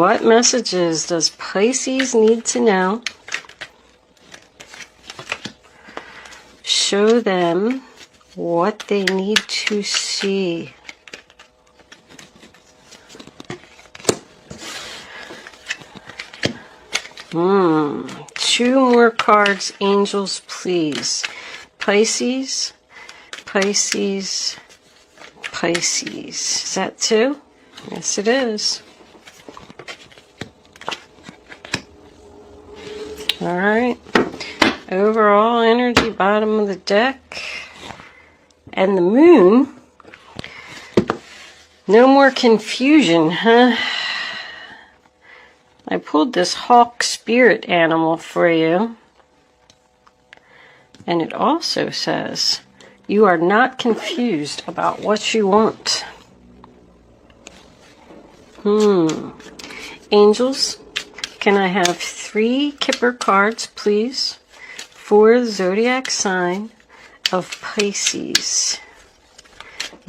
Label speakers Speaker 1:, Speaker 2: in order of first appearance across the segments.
Speaker 1: What messages does Pisces need to know? Show them what they need to see. Two more cards, angels, please. Pisces, Pisces, Pisces. Is that two? Yes, it is. All right. Overall energy, bottom of the deck. And the moon. No more confusion, huh? I pulled this hawk spirit animal for you. And it also says, you are not confused about what you want. Angels, can I have 3 Kipper cards, please, for the zodiac sign of Pisces?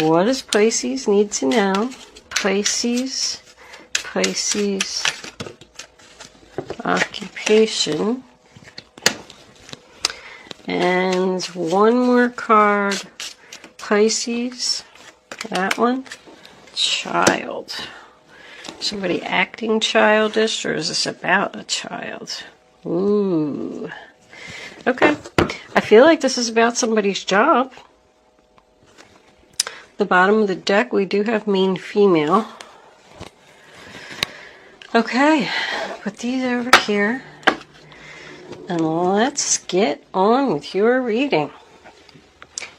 Speaker 1: What does Pisces need to know? Pisces, Pisces, occupation, and one more card, Pisces, that one, child. Somebody acting childish, or is this about a child? Ooh. Okay. I feel like this is about somebody's job. The bottom of the deck, we do have mean female. Okay. Put these over here. And let's get on with your reading.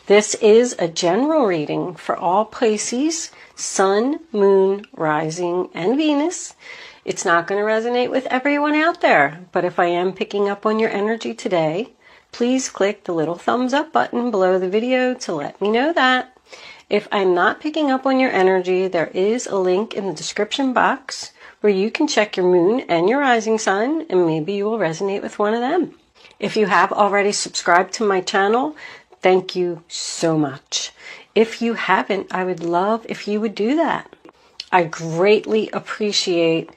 Speaker 1: This is a general reading for all Pisces, Sun, Moon, Rising, and Venus. It's not going to resonate with everyone out there, but if I am picking up on your energy today, please click the little thumbs up button below the video to let me know that. If I'm not picking up on your energy, there is a link in the description box where you can check your moon and your rising sign, and maybe you will resonate with one of them. If you have already subscribed to my channel, thank you so much. If you haven't, I would love if you would do that. I greatly appreciate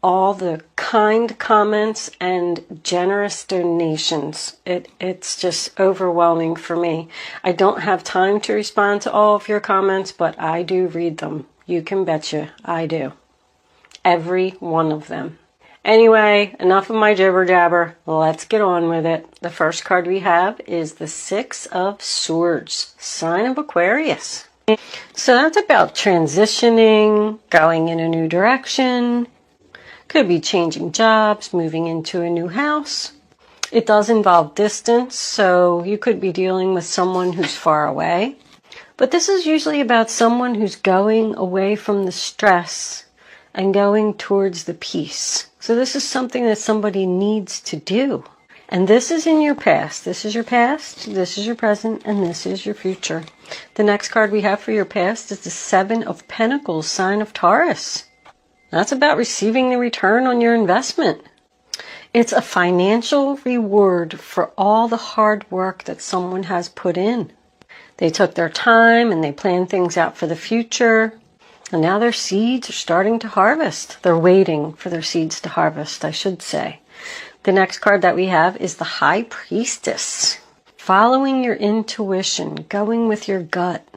Speaker 1: all the kind comments and generous donations. It's just overwhelming for me. I don't have time to respond to all of your comments, but I do read them. You can betcha I do. Every one of them. Anyway, enough of my jibber jabber. Let's get on with it. The first card we have is the 6 of Swords, sign of Aquarius. So that's about transitioning, going in a new direction. Could be changing jobs, moving into a new house. It does involve distance, so you could be dealing with someone who's far away. But this is usually about someone who's going away from the stress and going towards the peace. So this is something that somebody needs to do. And this is in your past. This is your past, this is your present, and this is your future. The next card we have for your past is the 7 of Pentacles, sign of Taurus. That's about receiving the return on your investment. It's a financial reward for all the hard work that someone has put in. They took their time and they planned things out for the future. And now their seeds are starting to harvest. They're waiting for their seeds to harvest, I should say. The next card that we have is the High Priestess. Following your intuition, going with your gut.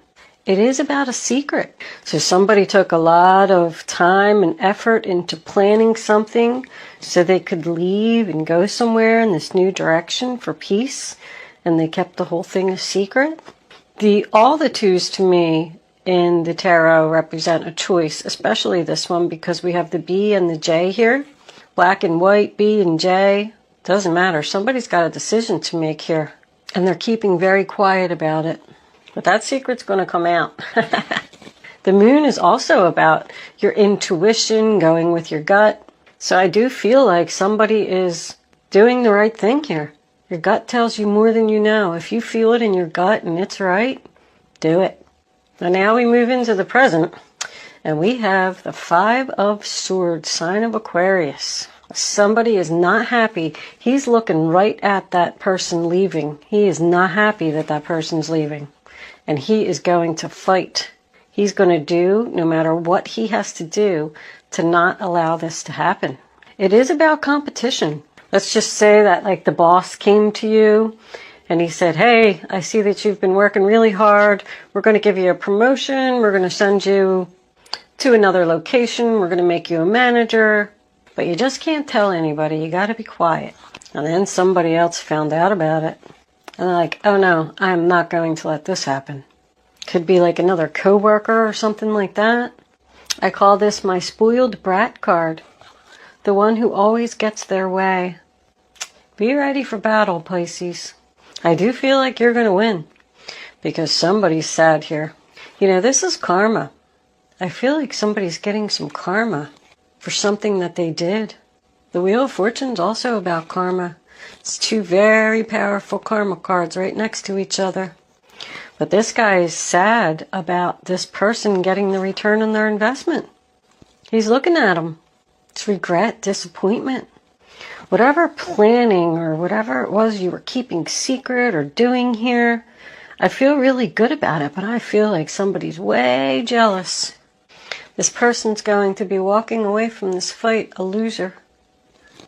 Speaker 1: It is about a secret. So somebody took a lot of time and effort into planning something so they could leave and go somewhere in this new direction for peace. And they kept the whole thing a secret. All the twos to me in the tarot represent a choice, especially this one because we have the B and the J here. Black and white, B and J. Doesn't matter. Somebody's got a decision to make here. And they're keeping very quiet about it. But that secret's going to come out. The moon is also about your intuition, going with your gut. So I do feel like somebody is doing the right thing here. Your gut tells you more than you know. If you feel it in your gut and it's right, do it. And now we move into the present, and we have the 5 of Swords, sign of Aquarius. Somebody is not happy. He's looking right at that person leaving. He is not happy that that person's leaving, and he is going to fight. He's going to do no matter what he has to do to not allow this to happen. It is about competition. Let's just say that like the boss came to you and he said, hey, I see that you've been working really hard. We're going to give you a promotion. We're going to send you to another location. We're going to make you a manager. But you just can't tell anybody. You got to be quiet. And then somebody else found out about it. And they're like, oh no, I'm not going to let this happen. Could be like another coworker or something like that. I call this my spoiled brat card. The one who always gets their way. Be ready for battle, Pisces. I do feel like you're going to win. Because somebody's sad here. You know, this is karma. I feel like somebody's getting some karma for something that they did. The Wheel of Fortune's also about karma. It's two very powerful karma cards right next to each other. But this guy is sad about this person getting the return on their investment. He's looking at them. It's regret, disappointment. Whatever planning or whatever it was you were keeping secret or doing here, I feel really good about it, but I feel like somebody's way jealous. This person's going to be walking away from this fight a loser.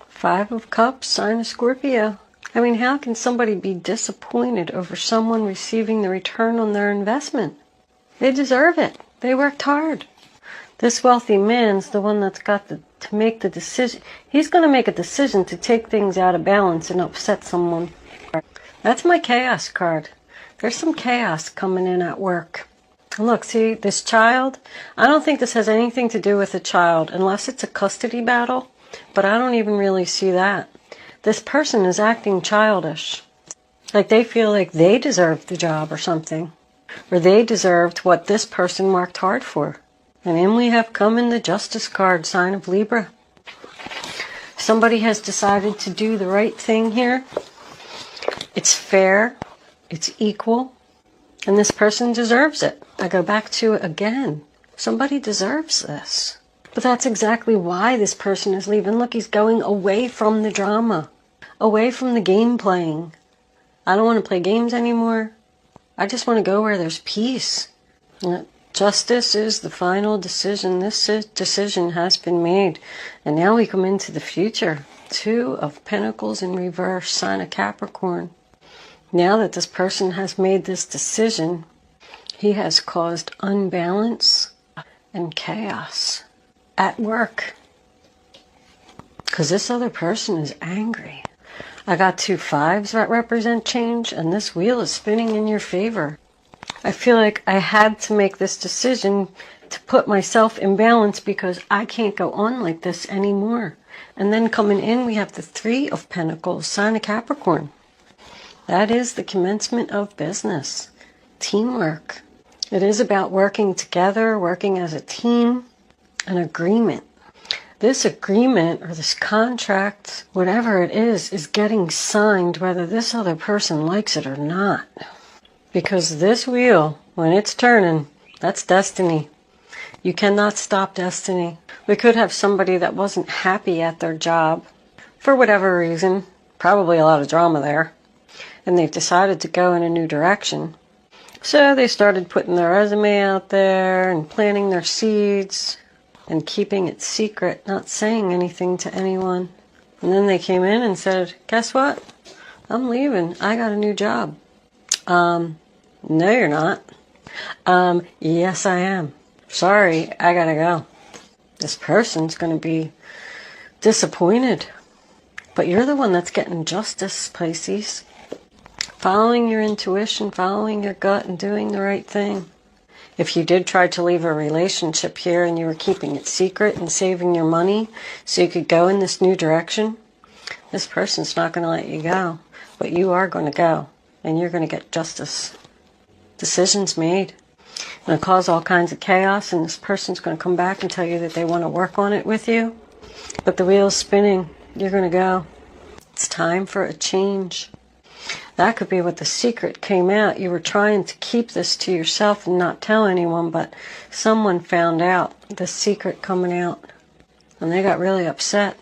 Speaker 1: 5 of Cups, sign of Scorpio. I mean, how can somebody be disappointed over someone receiving the return on their investment? They deserve it. They worked hard. This wealthy man's the one that's got to make the decision. He's going to make a decision to take things out of balance and upset someone. That's my chaos card. There's some chaos coming in at work. And look, see, this child, I don't think this has anything to do with a child, unless it's a custody battle, but I don't even really see that. This person is acting childish. Like they feel like they deserved the job or something. Or they deserved what this person worked hard for. And in we have come in the Justice card, sign of Libra. Somebody has decided to do the right thing here. It's fair. It's equal. And this person deserves it. I go back to it again. Somebody deserves this. But that's exactly why this person is leaving. Look, he's going away from the drama. Away from the game playing. I don't want to play games anymore. I just want to go where there's peace. Justice is the final decision. This decision has been made. And now we come into the future. 2 of Pentacles in reverse, sign of Capricorn. Now that this person has made this decision, he has caused unbalance and chaos at work. Because this other person is angry. I got 2 5s that represent change, and this wheel is spinning in your favor. I feel like I had to make this decision to put myself in balance because I can't go on like this anymore. And then coming in, we have the 3 of Pentacles, sign of Capricorn. That is the commencement of business. Teamwork. It is about working together, working as a team, an agreement. This agreement or this contract, whatever it is getting signed whether this other person likes it or not. Because this wheel, when it's turning, that's destiny. You cannot stop destiny. We could have somebody that wasn't happy at their job for whatever reason, probably a lot of drama there, and they've decided to go in a new direction. So they started putting their resume out there and planting their seeds and keeping it secret, not saying anything to anyone. And then they came in and said, guess what? I'm leaving. I got a new job. No, you're not. Yes, I am. Sorry, I gotta go. This person's gonna be disappointed. But you're the one that's getting justice, Pisces. Following your intuition, following your gut, and doing the right thing. If you did try to leave a relationship here and you were keeping it secret and saving your money so you could go in this new direction, this person's not going to let you go. But you are going to go, and you're going to get justice. Decisions made. It's going to cause all kinds of chaos, and this person's going to come back and tell you that they want to work on it with you. But the wheel's spinning. You're going to go. It's time for a change. That could be what the secret came out. You were trying to keep this to yourself and not tell anyone, but someone found out the secret coming out, and they got really upset.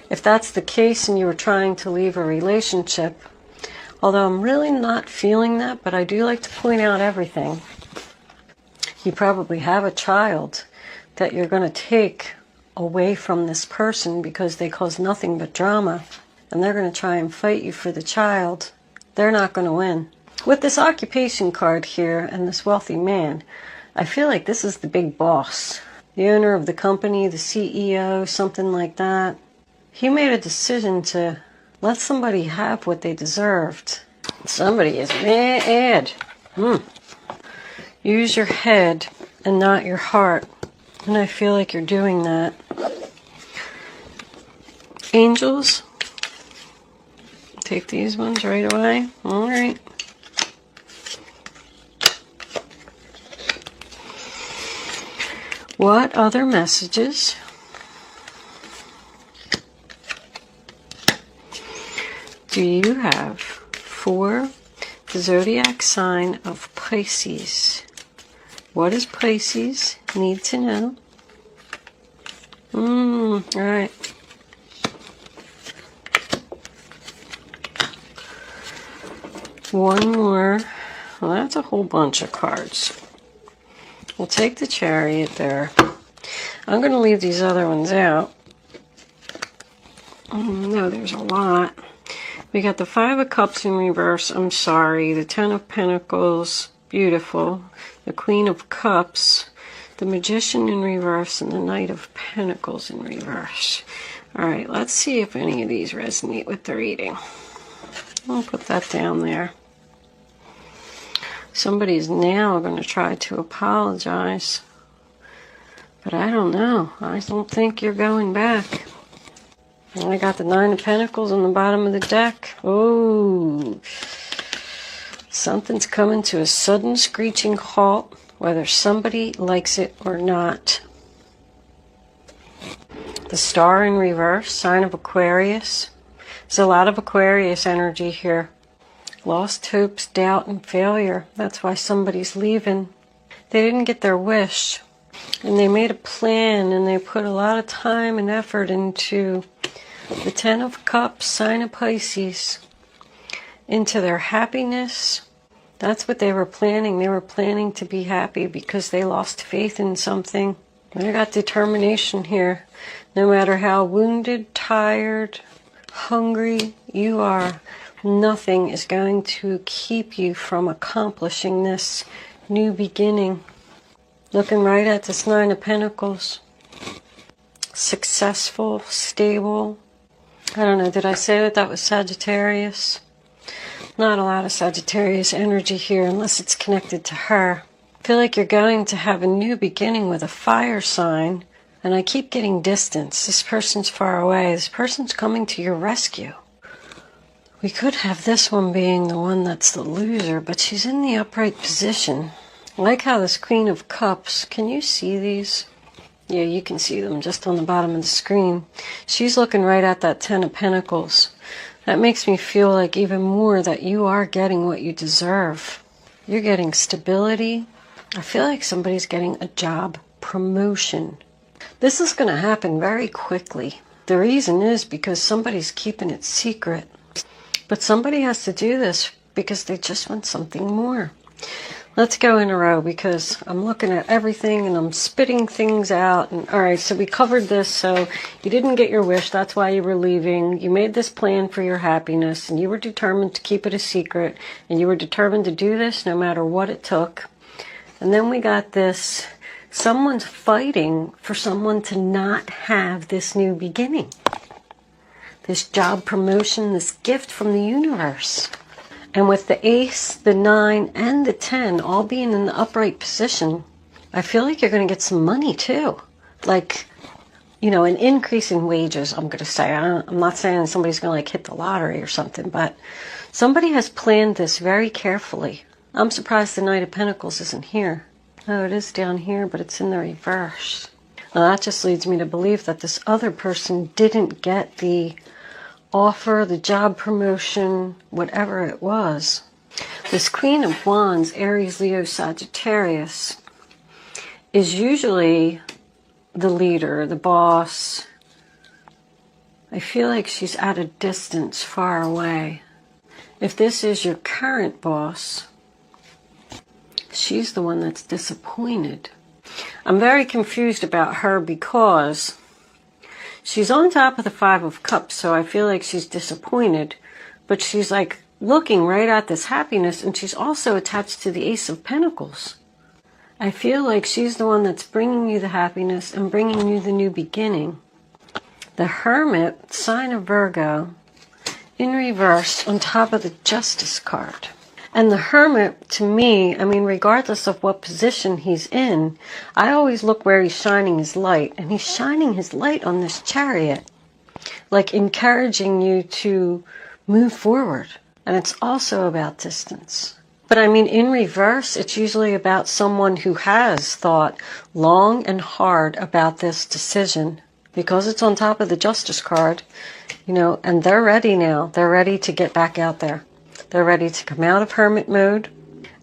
Speaker 1: If that's the case and you were trying to leave a relationship, although I'm really not feeling that, but I do like to point out everything. You probably have a child that you're going to take away from this person because they cause nothing but drama, and they're going to try and fight you for the child. They're not going to win. With this occupation card here and this wealthy man, I feel like this is the big boss. The owner of the company, the CEO, something like that. He made a decision to let somebody have what they deserved. Somebody is mad. Use your head and not your heart. And I feel like you're doing that. Angels. Take these ones right away. All right. What other messages do you have for the zodiac sign of Pisces? What does Pisces need to know? All right. One more. Well, that's a whole bunch of cards. We'll take the Chariot there. I'm going to leave these other ones out. No, there's a lot. We got the Five of Cups in reverse. I'm sorry. The Ten of Pentacles. Beautiful. The Queen of Cups. The Magician in reverse. And the Knight of Pentacles in reverse. Alright, let's see if any of these resonate with the reading. I'll put that down there. Somebody's now going to try to apologize. But I don't know. I don't think you're going back. And I got the Nine of Pentacles on the bottom of the deck. Oh, something's coming to a sudden screeching halt, whether somebody likes it or not. The Star in reverse, sign of Aquarius. There's a lot of Aquarius energy here. Lost hopes, doubt, and failure. That's why somebody's leaving. They didn't get their wish. And they made a plan, and they put a lot of time and effort into the Ten of Cups, sign of Pisces, into their happiness. That's what they were planning. They were planning to be happy because they lost faith in something. They got determination here. No matter how wounded, tired, hungry you are, nothing is going to keep you from accomplishing this new beginning. Looking right at this Nine of Pentacles. Successful, stable. I don't know, did I say that was Sagittarius? Not a lot of Sagittarius energy here unless it's connected to her. I feel like you're going to have a new beginning with a fire sign. And I keep getting distance. This person's far away. This person's coming to your rescue. We could have this one being the one that's the loser, but she's in the upright position. I like how this Queen of Cups, can you see these? Yeah, you can see them just on the bottom of the screen. She's looking right at that Ten of Pentacles. That makes me feel like even more that you are getting what you deserve. You're getting stability. I feel like somebody's getting a job promotion. This is going to happen very quickly. The reason is because somebody's keeping it secret. But somebody has to do this because they just want something more. Let's go in a row because I'm looking at everything and I'm spitting things out. And all right, so we covered this. So you didn't get your wish. That's why you were leaving. You made this plan for your happiness and you were determined to keep it a secret. And you were determined to do this no matter what it took. And then we got this. Someone's fighting for someone to not have this new beginning. This job promotion, this gift from the universe. And with the Ace, the 9, and the 10 all being in the upright position, I feel like you're going to get some money too. Like, you know, an increase in wages, I'm going to say. I'm not saying somebody's going to like hit the lottery or something, but somebody has planned this very carefully. I'm surprised the Knight of Pentacles isn't here. Oh, it is down here, but it's in the reverse. Now that just leads me to believe that this other person didn't get the offer, the job promotion, whatever it was. This Queen of Wands, Aries, Leo, Sagittarius, is usually the leader, the boss. I feel like she's at a distance, far away. If this is your current boss, she's the one that's disappointed. I'm very confused about her because She's on top of the Five of Cups, so I feel like she's disappointed. But she's like looking right at this happiness, and she's also attached to the Ace of Pentacles. I feel like she's the one that's bringing you the happiness and bringing you the new beginning. The Hermit, sign of Virgo, in reverse on top of the Justice card. And the Hermit, to me, I mean, regardless of what position he's in, I always look where he's shining his light. And he's shining his light on this Chariot, like encouraging you to move forward. And it's also about distance. But I mean, in reverse, it's usually about someone who has thought long and hard about this decision. Because it's on top of the Justice card, you know, and they're ready now. They're ready to get back out there. They're ready to come out of hermit mode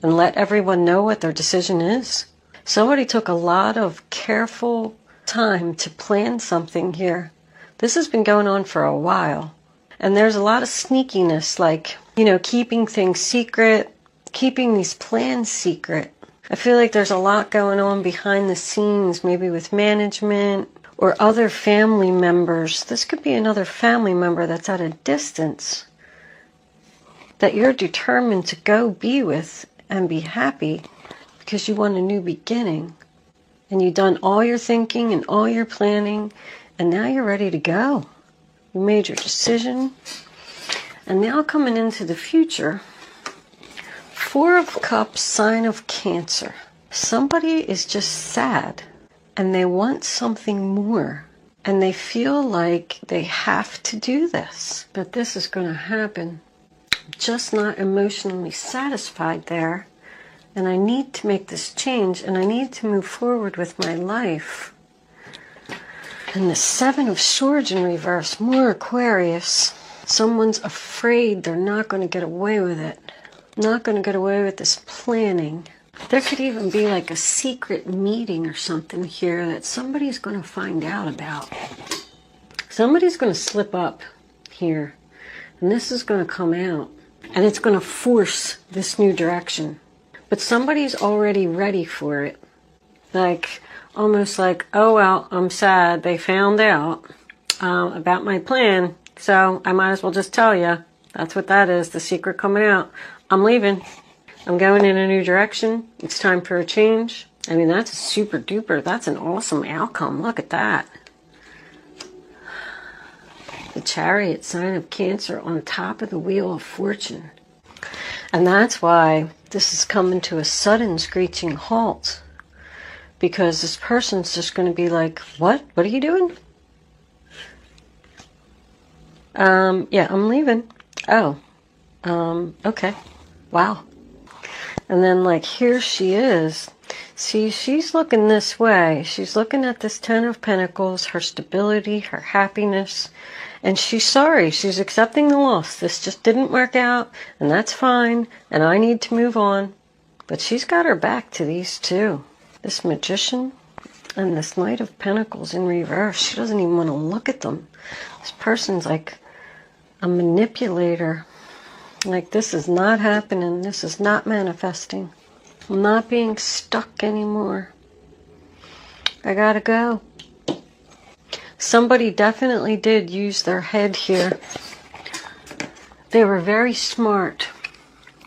Speaker 1: and let everyone know what their decision is. Somebody took a lot of careful time to plan something here. This has been going on for a while. And there's a lot of sneakiness, like, you know, keeping things secret, keeping these plans secret. I feel like there's a lot going on behind the scenes, maybe with management or other family members. This could be another family member that's at a distance that you're determined to go be with and be happy because you want a new beginning. And you've done all your thinking and all your planning, and now you're ready to go. You made your decision. And now coming into the future, Four of Cups, sign of Cancer. Somebody is just sad and they want something more. And they feel like they have to do this. But this is going to happen. I'm just not emotionally satisfied there. And I need to make this change. And I need to move forward with my life. And the Seven of Swords in reverse, more Aquarius. Someone's afraid they're not going to get away with it. Not going to get away with this planning. There could even be like a secret meeting or something here that somebody's going to find out about. Somebody's going to slip up here. And this is going to come out. And it's going to force this new direction. But somebody's already ready for it. Like, almost like, oh well, I'm sad they found out about my plan. So I might as well just tell you. That's what that is, the secret coming out. I'm leaving. I'm going in a new direction. It's time for a change. I mean, that's super duper. That's an awesome outcome. Look at that. The Chariot, sign of Cancer, on top of the Wheel of Fortune. And that's why this is coming to a sudden screeching halt. Because this person's just going to be like, what? What are you doing? Yeah, I'm leaving. Oh, okay. Wow. And then, like, here she is. See, she's looking this way. She's looking at this Ten of Pentacles, her stability, her happiness. And she's sorry. She's accepting the loss. This just didn't work out, and that's fine, and I need to move on. But she's got her back to these two. This Magician and this Knight of Pentacles in reverse. She doesn't even want to look at them. This person's like a manipulator. Like, this is not happening. This is not manifesting. I'm not being stuck anymore. I gotta go. Somebody definitely did use their head here. They were very smart.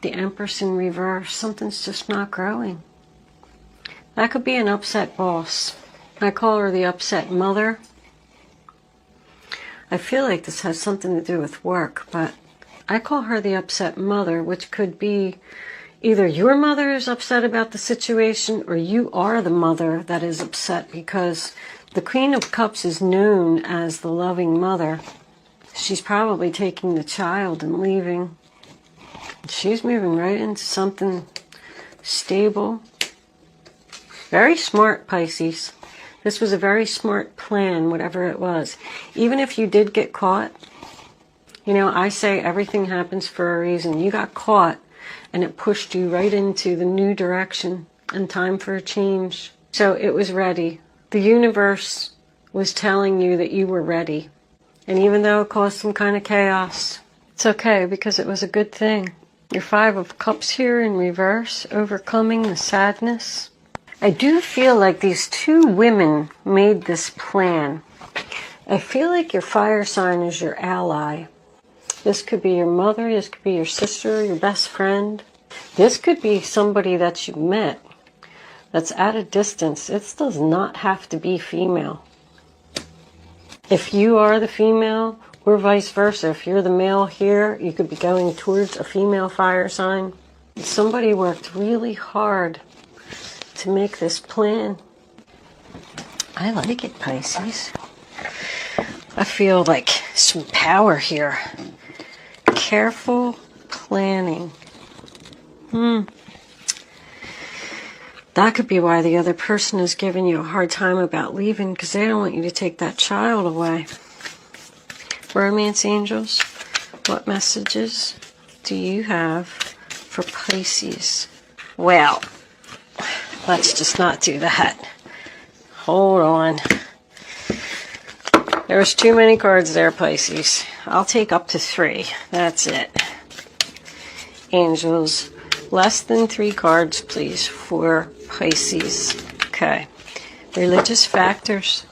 Speaker 1: The Empress in reverse. Something's just not growing. That could be an upset boss. I call her the upset mother. I feel like this has something to do with work, but I call her the upset mother, which could be either your mother is upset about the situation or you are the mother that is upset, because the Queen of Cups is known as the loving mother. She's probably taking the child and leaving. She's moving right into something stable. Very smart, Pisces. This was a very smart plan, whatever it was. Even if you did get caught, you know, I say everything happens for a reason. You got caught, and it pushed you right into the new direction and time for a change. So it was ready. The universe was telling you that you were ready. And even though it caused some kind of chaos, it's okay, because it was a good thing. Your Five of Cups here in reverse, overcoming the sadness. I do feel like these two women made this plan. I feel like your fire sign is your ally. This could be your mother, this could be your sister, your best friend. This could be somebody that you met that's at a distance. It does not have to be female. If you are the female, or vice versa, if you're the male here, you could be going towards a female fire sign. Somebody worked really hard to make this plan. I like it, Pisces. I feel like some power here. Careful planning. That could be why the other person is giving you a hard time about leaving, because they don't want you to take that child away. Romance angels, what messages do you have for Pisces? Well, let's just not do that. Hold on. There's too many cards there, Pisces. I'll take up to 3. That's it. Angels, less than 3 cards, please, for Pisces. Okay. Religious factors.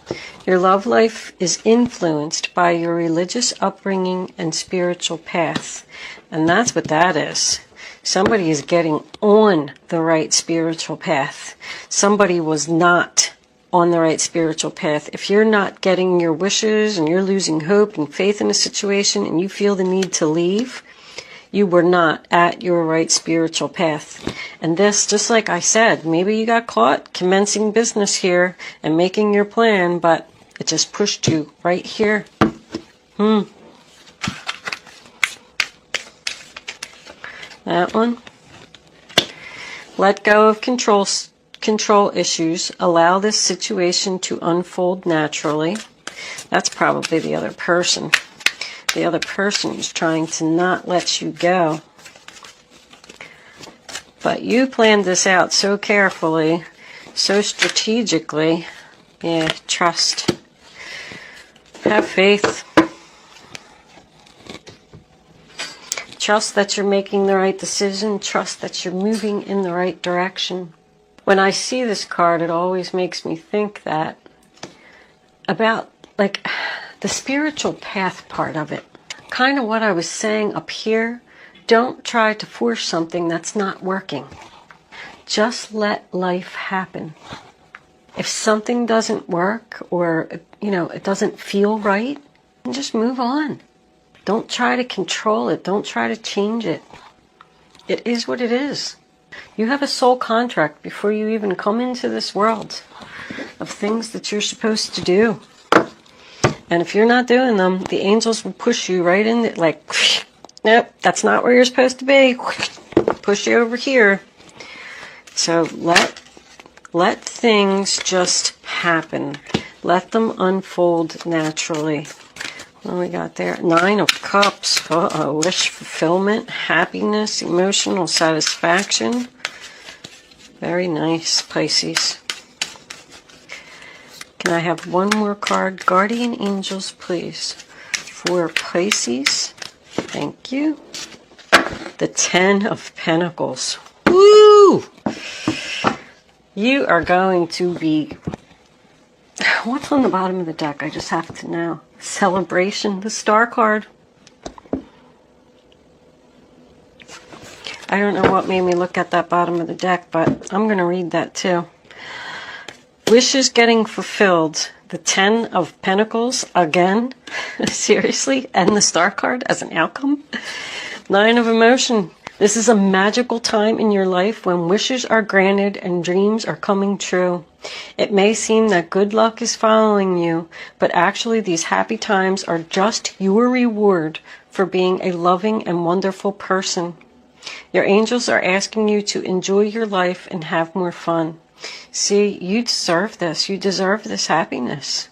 Speaker 1: Your love life is influenced by your religious upbringing and spiritual path. And that's what that is. Somebody is getting on the right spiritual path. Somebody was not on the right spiritual path. If you're not getting your wishes and you're losing hope and faith in a situation and you feel the need to leave, you were not at your right spiritual path. And this, just like I said, maybe you got caught commencing business here and making your plan, but it just pushed you right here. That one. Let go of control issues. Allow this situation to unfold naturally. That's probably the other person. The other person is trying to not let you go. But you planned this out so carefully, so strategically. Yeah, trust. Have faith. Trust that you're making the right decision. Trust that you're moving in the right direction. When I see this card, it always makes me think that about like the spiritual path part of it. Kind of what I was saying up here. Don't try to force something that's not working. Just let life happen. If something doesn't work or, it doesn't feel right, then just move on. Don't try to control it. Don't try to change it. It is what it is. You have a soul contract before you even come into this world of things that you're supposed to do. And if you're not doing them, the angels will push you right in, like, nope, that's not where you're supposed to be. Push you over here. So let things just happen. Let them unfold naturally. What do we got there? 9 of Cups. Wish fulfillment, happiness, emotional satisfaction. Very nice, Pisces. Can I have one more card? Guardian angels, please. For Pisces. Thank you. The 10 of Pentacles. Woo! You are going to be... What's on the bottom of the deck? I just have to know. Celebration, the Star card. I don't know what made me look at that bottom of the deck, but I'm going to read that too. Wishes getting fulfilled. The 10 of Pentacles again. Seriously? And the Star card as an outcome? 9 of Emotion. This is a magical time in your life when wishes are granted and dreams are coming true. It may seem that good luck is following you, but actually these happy times are just your reward for being a loving and wonderful person. Your angels are asking you to enjoy your life and have more fun. See, you deserve this. You deserve this happiness.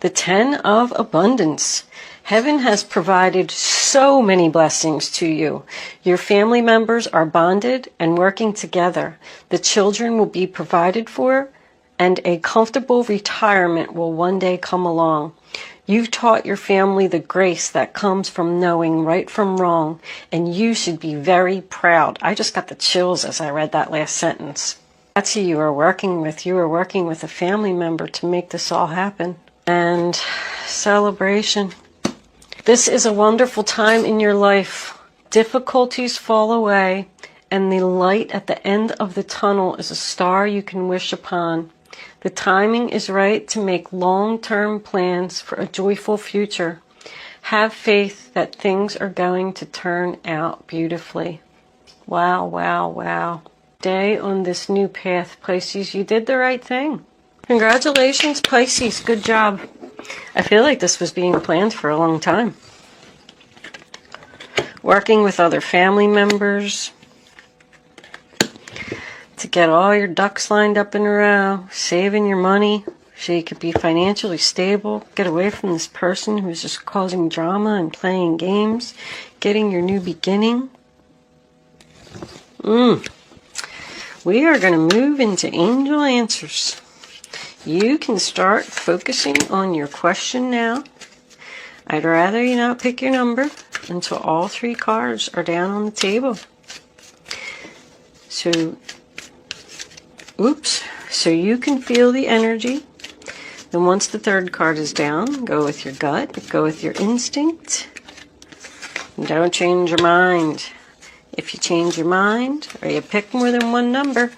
Speaker 1: The 10 of Abundance. Heaven has provided so many blessings to you. Your family members are bonded and working together. The children will be provided for, and a comfortable retirement will one day come along. You've taught your family the grace that comes from knowing right from wrong, and you should be very proud. I just got the chills as I read that last sentence. That's who you are working with. You are working with a family member to make this all happen. and celebration. This is a wonderful time in your life. Difficulties fall away, and the light at the end of the tunnel is a star you can wish upon. The timing is right to make long-term plans for a joyful future. Have faith that things are going to turn out beautifully. Wow, wow, wow. Stay on this new path, Pisces. You did the right thing. Congratulations, Pisces. Good job. I feel like this was being planned for a long time. Working with other family members to get all your ducks lined up in a row, saving your money so you could be financially stable, get away from this person who's just causing drama and playing games, getting your new beginning. We are going to move into angel answers. You can start focusing on your question now. I'd rather you not pick your number until all 3 cards are down on the table. So you can feel the energy. Then once the 3rd card is down, go with your gut, go with your instinct. And don't change your mind. If you change your mind or you pick more than one number,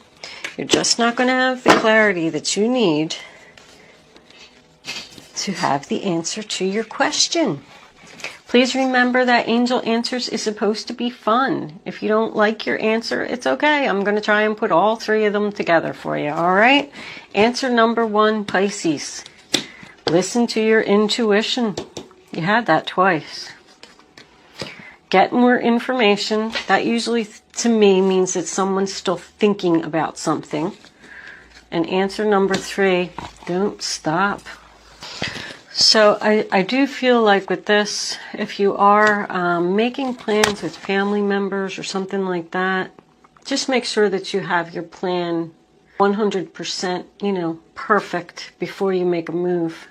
Speaker 1: you're just not going to have the clarity that you need to have the answer to your question. Please remember that Angel Answers is supposed to be fun. If you don't like your answer, it's okay. I'm going to try and put all 3 of them together for you, all right? Answer number 1, Pisces. Listen to your intuition. You had that twice. Get more information. That usually, to me, means that someone's still thinking about something. And answer number 3, don't stop. So I do feel like with this, if you are making plans with family members or something like that, just make sure that you have your plan 100%, perfect before you make a move.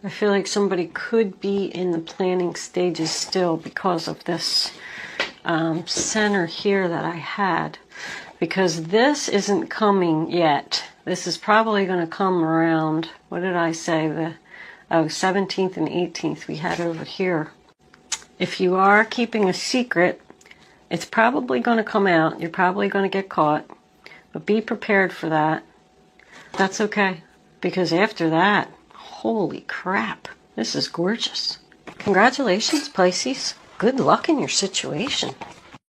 Speaker 1: I feel like somebody could be in the planning stages still because of this center here that I had. Because this isn't coming yet. This is probably going to come around, what did I say, the 17th and 18th we had over here. If you are keeping a secret, it's probably going to come out. You're probably going to get caught. But be prepared for that. That's okay. Because after that, holy crap, this is gorgeous. Congratulations, Pisces. Good luck in your situation.